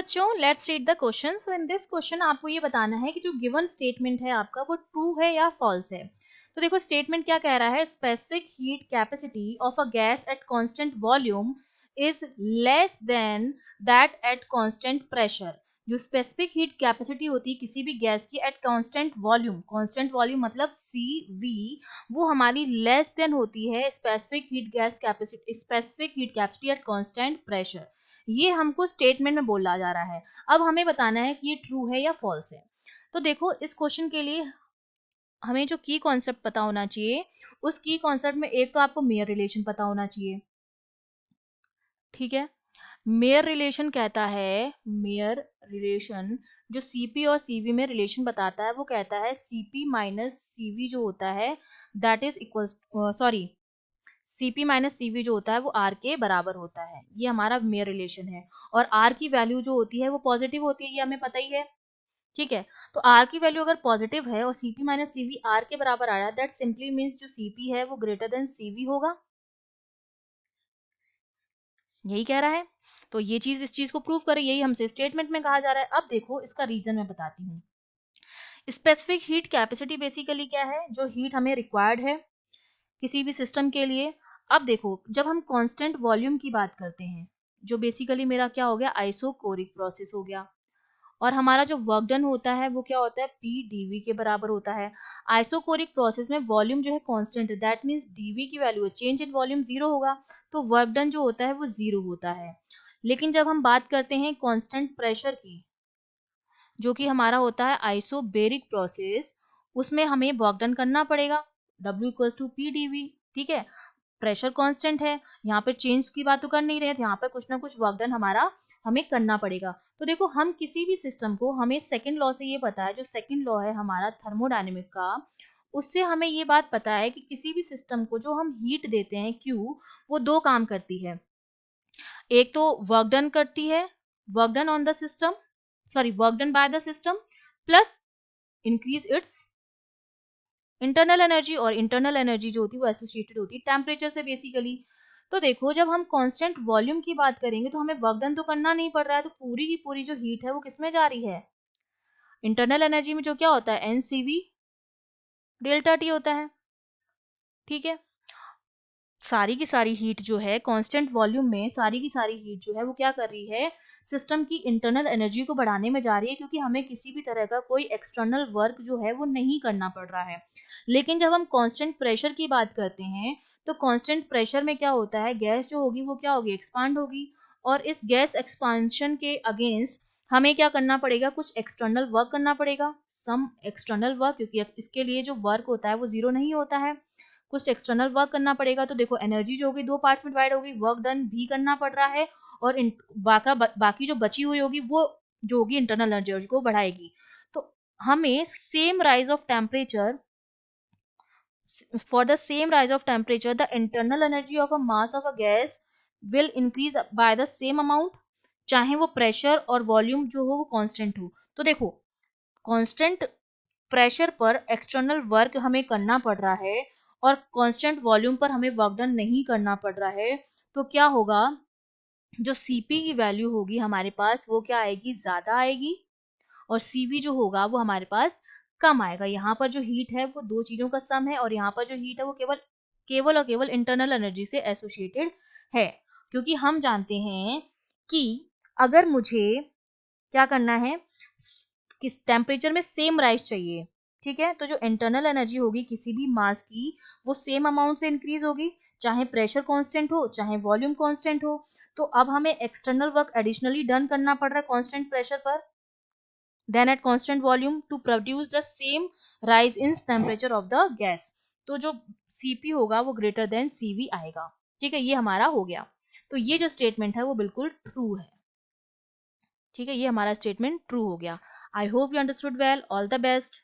बच्चों, let's read the question. So in this question आपको ये बताना है कि जो गिवन स्टेटमेंट है आपका वो ट्रू है या फॉल्स है। तो देखो स्टेटमेंट क्या कह रहा है, specific heat capacity of a gas at constant volume is less than that at constant pressure. जो स्पेसिफिक हीट कैपेसिटी होती है किसी भी गैस की एट कांस्टेंट वॉल्यूम मतलब CV, वो हमारी लेस देन होती है specific heat capacity at constant pressure. ये हमको स्टेटमेंट में बोला जा रहा है। अब हमें बताना है कि ये ट्रू है या फॉल्स है। तो देखो इस क्वेश्चन के लिए हमें जो की कॉन्सेप्ट पता होना चाहिए, उस की कॉन्सेप्ट में एक तो आपको मेयर रिलेशन पता होना चाहिए। ठीक है, मेयर रिलेशन कहता है, मेयर रिलेशन जो सीपी और सीवी में रिलेशन बताता है वो कहता है सीपी माइनस सीवी जो होता है that is equal, sorry, Cp minus CV जो होता है वो R के बराबर होता है। ये हमारा मेयर रिलेशन है और R की वैल्यू जो होती है वो पॉजिटिव होती है, ये हमें पता ही है। ठीक है, तो R की वैल्यू अगर पॉजिटिव है और Cp माइनस सीवी R के बराबर आ रहा है, दैट सिंपली मीन्स जो Cp है वो ग्रेटर देन Cv होगा। यही कह रहा है। तो ये चीज इस चीज को प्रूव करे, यही हमसे स्टेटमेंट में कहा जा रहा है। अब देखो इसका रीजन मैं बताती हूँ। स्पेसिफिक हीट कैपेसिटी बेसिकली क्या है, जो हीट हमें रिक्वायर्ड है किसी भी सिस्टम के लिए। अब देखो जब हम कांस्टेंट वॉल्यूम की बात करते हैं, जो बेसिकली मेरा क्या हो गया, आइसोकोरिक प्रोसेस हो गया, और हमारा जो वर्क डन होता है वो क्या होता है, PdV के बराबर होता है। आइसोकोरिक प्रोसेस में वॉल्यूम जो है कांस्टेंट है, दैट मींस dV की value change in volume zero होगा, तो वर्क डन जो होता है वो जीरो होता है। लेकिन जब हम बात करते हैं कांस्टेंट प्रेशर की, जो कि हमारा होता है आइसोबेरिक प्रोसेस, उसमें हमें वर्क डन करना पड़ेगा, W इक्वल्स टू PdV। ठीक है, प्रेशर कांस्टेंट है, यहाँ पर चेंज की बात तो कर नहीं रहे, तो यहाँ पर कुछ ना कुछ वर्क डन हमारा हमें करना पड़ेगा। तो देखो हम किसी भी सिस्टम को, हमें सेकंड लॉ से ये पता है, जो सेकंड लॉ है हमारा थर्मोडायनेमिक का, उससे हमें ये बात पता है कि किसी भी सिस्टम को जो हम हीट देते हैं Q, वो दो काम करती है। एक तो वर्क डन करती है, work done on the system, sorry work done by the system, plus increase its internal energy, और इंटरनल एनर्जी जो होती है वो एसोसिएटेड होती है टेम्परेचर से बेसिकली। तो देखो जब हम कांस्टेंट वॉल्यूम की बात करेंगे तो हमें वर्क डन तो करना नहीं पड़ रहा है, तो पूरी की पूरी जो हीट है वो किसमें जा रही है, इंटरनल एनर्जी में, जो क्या होता है NCV डेल्टा T होता है। ठीक है, सारी की सारी हीट जो है कांस्टेंट वॉल्यूम में, सारी की सारी हीट जो है वो क्या कर रही है, सिस्टम की इंटरनल एनर्जी को बढ़ाने में जा रही है, क्योंकि हमें किसी भी तरह का कोई एक्सटर्नल वर्क जो है वो नहीं करना पड़ रहा है। लेकिन जब हम कांस्टेंट प्रेशर की बात करते हैं, तो कांस्टेंट प्रेशर में क्या होता है, गैस जो होगी वो क्या होगी, एक्सपांड होगी, और इस गैस एक्सपांशन के अगेंस्ट हमें क्या करना पड़ेगा, कुछ एक्सटर्नल वर्क करना पड़ेगा, सम एक्सटर्नल वर्क, क्योंकि इसके लिए जो वर्क होता है वो जीरो नहीं होता है, कुछ एक्सटर्नल वर्क करना पड़ेगा। तो देखो एनर्जी जो होगी दो पार्ट्स में डिवाइड होगी, वर्क डन भी करना पड़ रहा है, और बाकी जो बची हुई होगी वो जो होगी इंटरनल एनर्जी को बढ़ाएगी। तो हमें same rise of temperature, for the same rise of temperature the internal energy of a mass of a gas will increase by the same amount, चाहे वो प्रेशर और वॉल्यूम जो हो वो कांस्टेंट हो। तो देखो कांस्टेंट प्रेशर पर एक्सटर्नल वर्क हमें करना पड़ रहा है और कांस्टेंट वॉल्यूम पर हमें वर्क डन नहीं करना पड़ रहा है, तो क्या होगा, जो Cp की वैल्यू होगी हमारे पास वो क्या आएगी, ज्यादा आएगी, और Cv जो होगा वो हमारे पास कम आएगा। यहाँ पर जो हीट है वो दो चीजों का सम है, और यहाँ पर जो हीट है वो केवल केवल और केवल इंटरनल एनर्जी से एसोसिएटेड है। क्योंकि हम जानते हैं कि अगर मुझे क्या करना है, किस टेम्परेचर में सेम राइज चाहिए, ठीक है, तो जो इंटरनल एनर्जी होगी किसी भी मास की वो सेम अमाउंट से इंक्रीज होगी, चाहे प्रेशर कांस्टेंट हो चाहे वॉल्यूम कांस्टेंट हो। तो अब हमें एक्सटर्नल वर्क एडिशनली डन करना पड़ रहा है कांस्टेंट प्रेशर पर then at constant volume to produce the same rise in temperature of the gas। तो जो Cp होगा वो ग्रेटर देन Cv आएगा। ठीक है, ये हमारा हो गया। तो ये जो स्टेटमेंट है वो बिल्कुल ट्रू है। ठीक है, ये हमारा स्टेटमेंट ट्रू हो गया। I hope you understood well. All the best.